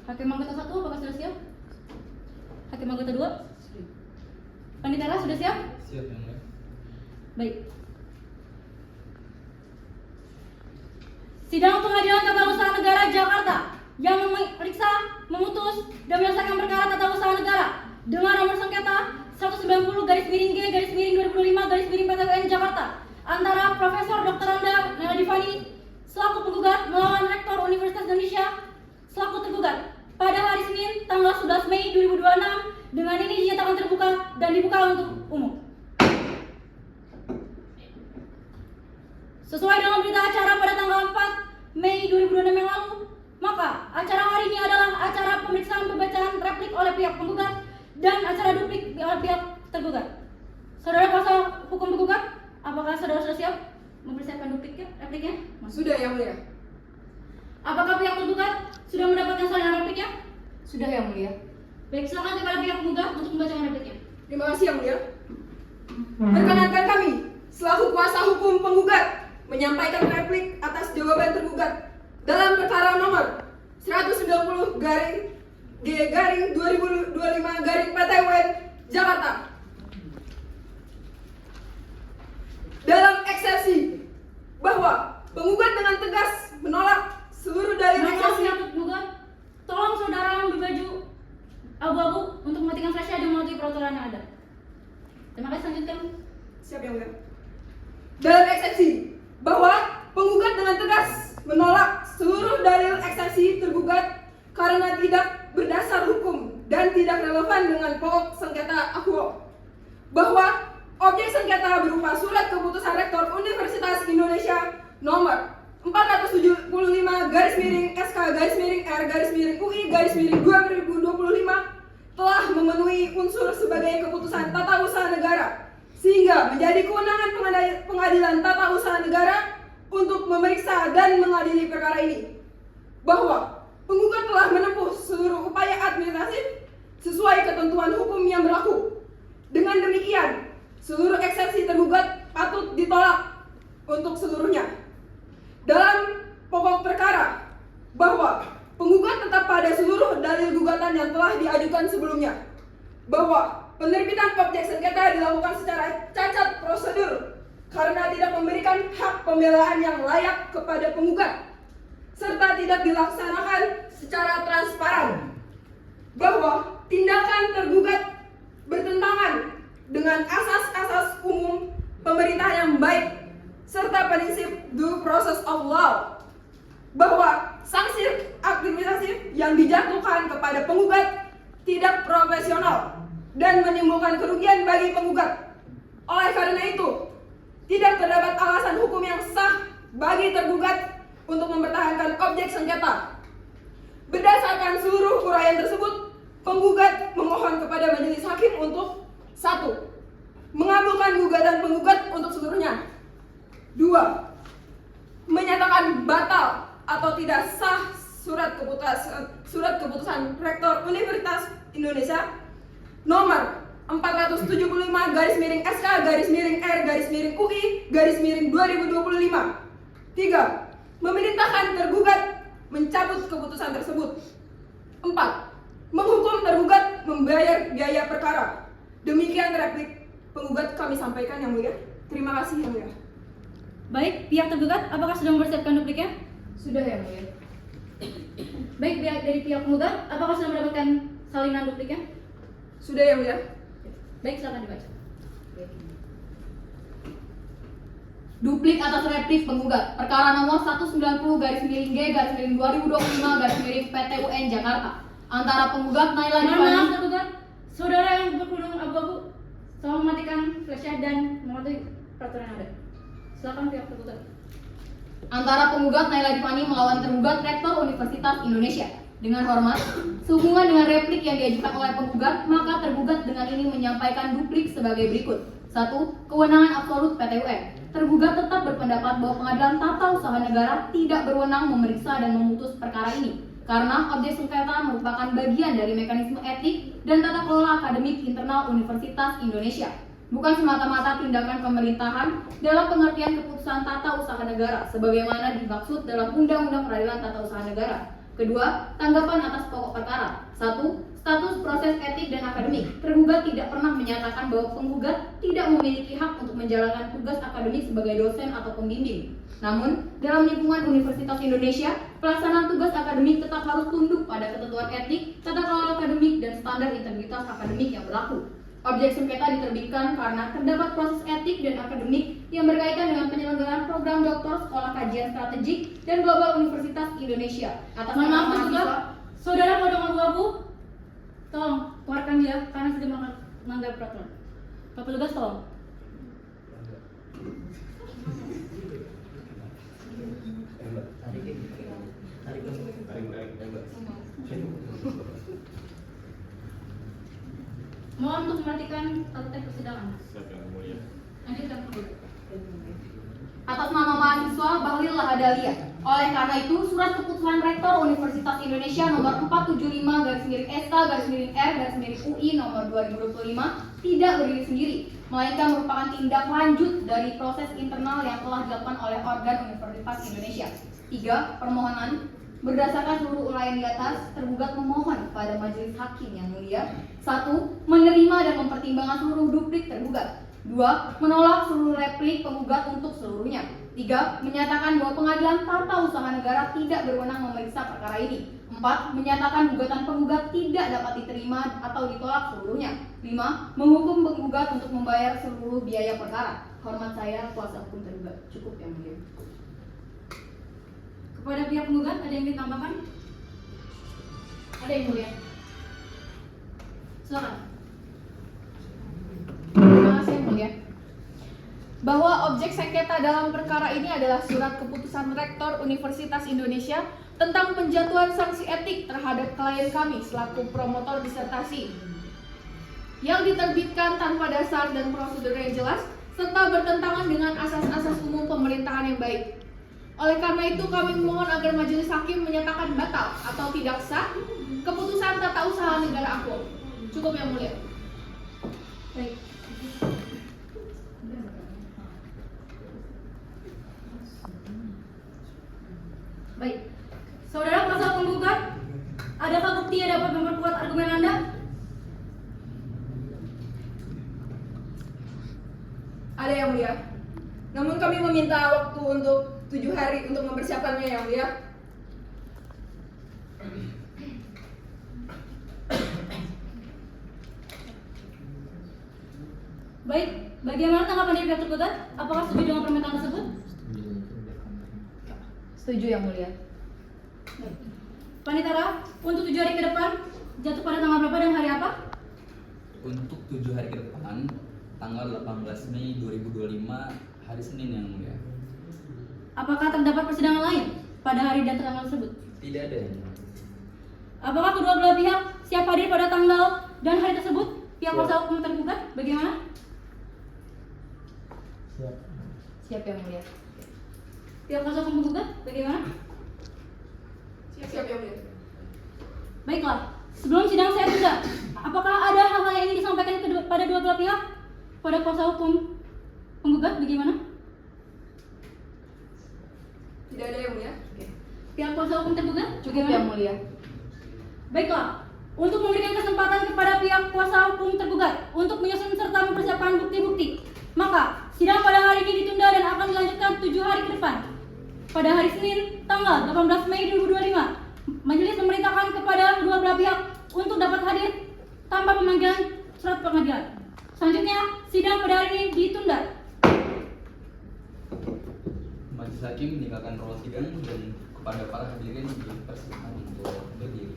Hakim anggota 1 apakah sudah siap? Hakim anggota 2? Panitera sudah siap? Siap yang mulia. Baik. Sidang Pengadilan Tata Usaha Negara Jakarta yang memeriksa, memutus, dan menyelesaikan perkara tata usaha negara dengan nomor sengketa 190/2005/PTUN Jakarta antara Profesor Dr. Anda Nela Divani selaku penggugat melawan Rektor Universitas Indonesia selaku tergugat pada hari Senin tanggal 11 Mei 2026 dengan ini dinyatakan terbuka dan dibuka untuk umum. Sesuai dengan berita acara pada tanggal 4 Mei 2026 yang lalu, maka acara hari ini adalah acara pemeriksaan pembacaan replik oleh pihak penggugat dan acara duplik oleh pihak tergugat. Saudara kuasa hukum penggugat, apakah saudara sudah siap mempersiapkan dupliknya, repliknya? Sudah yang mulia. Apakah pihak tergugat sudah mendapatkan salinan repliknya? Sudah yang mulia. Baik, silakan kepada pihak penggugat untuk membacakan repliknya. Terima kasih yang mulia. Perkenankan kami selaku kuasa hukum penggugat menyampaikan replik atas jawaban tergugat dalam perkara nomor 190/G/2025/PTUN Jakarta. Dalam eksepsi bahwa penggugat dengan tegas menolak seluruh dalil eksepsi. Penggugat, tolong saudara yang berbaju abu-abu untuk mematikan flashnya dan mematuhi peraturan yang ada. Terima kasih, lanjutkan. Siap yang mulia. Dalam eksepsi bahwa penggugat dengan tegas menolak seluruh dalil eksepsi tergugat karena tidak berdasar hukum dan tidak relevan dengan pokok sengketa akuo. Bahwa objek sengketa berupa surat keputusan Rektor Universitas Indonesia nomor 475/SK/R/UI/2025 telah memenuhi unsur sebagai keputusan tata usaha negara sehingga menjadi kewenangan pengadilan tata usaha negara untuk memeriksa dan mengadili perkara ini. Bahwa penggugat telah menempuh seluruh upaya administratif sesuai ketentuan hukum yang berlaku. Dengan demikian, seluruh eksepsi tergugat patut ditolak untuk seluruhnya. Dalam pokok perkara, bahwa penggugat tetap pada seluruh dalil gugatan yang telah diajukan sebelumnya. Bahwa penerbitan objek sengketa dilakukan secara cacat prosedur karena tidak memberikan hak pembelaan yang layak kepada penggugat serta tidak dilaksanakan secara transparan. Bahwa tindakan tergugat bertentangan dengan asas-asas umum pemerintahan yang baik serta prinsip due process of law. Bahwa sanksi administratif yang dijatuhkan kepada penggugat tidak profesional dan menimbulkan kerugian bagi penggugat. Oleh karena itu, tidak terdapat alasan hukum yang sah bagi tergugat untuk mempertahankan objek sengketa. Berdasarkan seluruh uraian tersebut, penggugat memohon kepada majelis hakim untuk 1. Mengabulkan gugatan penggugat untuk seluruhnya. 2. Menyatakan batal atau tidak sah surat keputusan Rektor Universitas Indonesia nomor 475/SK/R/UI/2025. 3. Memerintahkan tergugat mencabut keputusan tersebut. 4. Menghukum tergugat membayar biaya perkara. Demikian replik penggugat kami sampaikan yang mulia. Terima kasih yang mulia. Baik, pihak tergugat apakah sudah mempersiapkan dupliknya? Sudah yang mulia. Baik, dari pihak penggugat apakah sudah mendapatkan salinan dupliknya? Sudah yang mulia. Baik, silakan dibaca. Duplik atas replik penggugat perkara nomor 190/G/2025/PTUN Jakarta antara penggugat Naila Mohon Divani. maaf tergugat, saudara yang berkerudung abu-abu, tolong matikan flashnya dan mematuhi peraturan yang ada. Silakan pihak tergugat. Antara penggugat Naila Divani melawan tergugat Rektor Universitas Indonesia. Dengan hormat, sehubungan dengan replik yang diajukan oleh penggugat, maka tergugat dengan ini menyampaikan duplik sebagai berikut. 1. Kewenangan absolut PTUN. Tergugat tetap berpendapat bahwa Pengadilan Tata Usaha Negara tidak berwenang memeriksa dan memutus perkara ini karena objek sengketa merupakan bagian dari mekanisme etik dan tata kelola akademik internal Universitas Indonesia, bukan semata-mata tindakan pemerintahan dalam pengertian keputusan tata usaha negara sebagaimana dimaksud dalam Undang-Undang Peradilan Tata Usaha Negara. Kedua, tanggapan atas pokok perkara. 1. Status proses etik dan akademik. Tergugat tidak pernah menyatakan bahwa penggugat tidak memiliki hak untuk menjalankan tugas akademik sebagai dosen atau pembimbing. Namun, dalam lingkungan Universitas Indonesia, pelaksanaan tugas akademik tetap harus tunduk pada ketentuan etik, tata kelola akademik, dan standar integritas akademik yang berlaku. Objek sengketa diterbitkan karena terdapat proses etik dan akademik yang berkaitan dengan penyelenggaraan program doktor sekolah kajian strategik dan global Universitas Indonesia. Atas Mohon nama maaf juga, mahasiswa, saudara Kodong Abu-Abu, tolong keluarkan dia karena sudah melanggar peraturan. Pak petugas tolong. Mohon untuk mematikan teks persidangan. Lanjutkan. atas nama mahasiswa Bahlil Lahadalia. Oleh karena itu, surat keputusan Rektor Universitas Indonesia nomor 475/SK/R/UI nomor 2025 tidak berdiri sendiri, melainkan merupakan tindak lanjut dari proses internal yang telah dilakukan oleh organ Universitas Indonesia. 3. Permohonan. Berdasarkan seluruh uraian di atas, tergugat memohon kepada majelis hakim yang mulia: 1. Menerima dan mempertimbangkan seluruh duplik tergugat. 2. Menolak seluruh replik penggugat untuk seluruhnya. 3. Menyatakan bahwa Pengadilan Tata Usaha Negara tidak berwenang memeriksa perkara ini. 4. Menyatakan gugatan penggugat tidak dapat diterima atau ditolak seluruhnya. 5. Menghukum penggugat untuk membayar seluruh biaya perkara. Hormat saya, kuasa hukum tergugat. Cukup yang mulia. Kepada pihak penggugat ada yang ditambahkan? Ada yang mulia? Silakan. Terima kasih yang mulia. Bahwa objek sengketa dalam perkara ini adalah surat keputusan Rektor Universitas Indonesia tentang penjatuhan sanksi etik terhadap klien kami selaku promotor disertasi yang diterbitkan tanpa dasar dan prosedur yang jelas serta bertentangan dengan asas-asas umum pemerintahan yang baik. Oleh karena itu, kami memohon agar majelis hakim menyatakan batal atau tidak sah keputusan Tata Usaha Negara Aku. Cukup yang mulia. Baik. Baik. Saudara kuasa penggugat, adakah bukti yang dapat memperkuat argumen Anda? Ada yang mulia. Namun kami meminta waktu untuk 7 hari untuk mempersiapkannya yang mulia. Baik, bagaimana tanggapan dari pihak tergugat? Apakah setuju dengan permintaan tersebut? Setuju yang mulia. Baik. Panitera, untuk 7 hari ke depan jatuh pada tanggal berapa dan hari apa? Untuk 7 hari ke depan, tanggal 18 Mei 2025, hari Senin yang mulia. Apakah terdapat persidangan lain pada hari dan tanggal tersebut? Tidak ada yang mulia. Apakah kedua belah pihak siap hadir pada tanggal dan hari tersebut? Pihak Siap. kuasa hukum tergugat, bagaimana? Siap yang mulia. Pihak kuasa hukum tergugat, bagaimana? Siap yang mulia. Baiklah, sebelum sidang saya tunda, apakah ada hal-hal yang ingin disampaikan pada dua belah pihak? Pada kuasa hukum penggugat, bagaimana? Tidak ada yang mulia. Pihak kuasa hukum tergugat, Cukup bagaimana? yang mulia. Baiklah, untuk memberikan kesempatan kepada pihak kuasa hukum tergugat untuk menyusun serta mempersiapkan bukti-bukti, maka sidang pada hari ini ditunda dan akan dilanjutkan 7 hari ke depan. Pada hari Senin, tanggal 18 Mei 2025, majelis memerintahkan kepada kedua belah pihak untuk dapat hadir tanpa pemanggilan surat pengadilan. Selanjutnya, sidang pada hari ini ditunda. Majelis hakim meninggalkan ruang sidang dan kepada para hadirin dipersilakan untuk berdiri.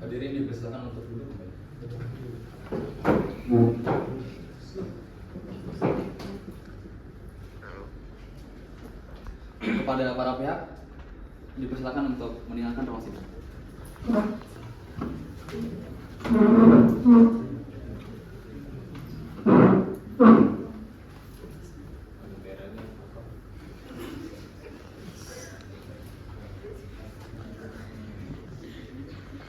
Hadirin dipersilakan untuk duduk kembali. Kepada para pihak dipersilakan untuk meninggalkan ruang sidang.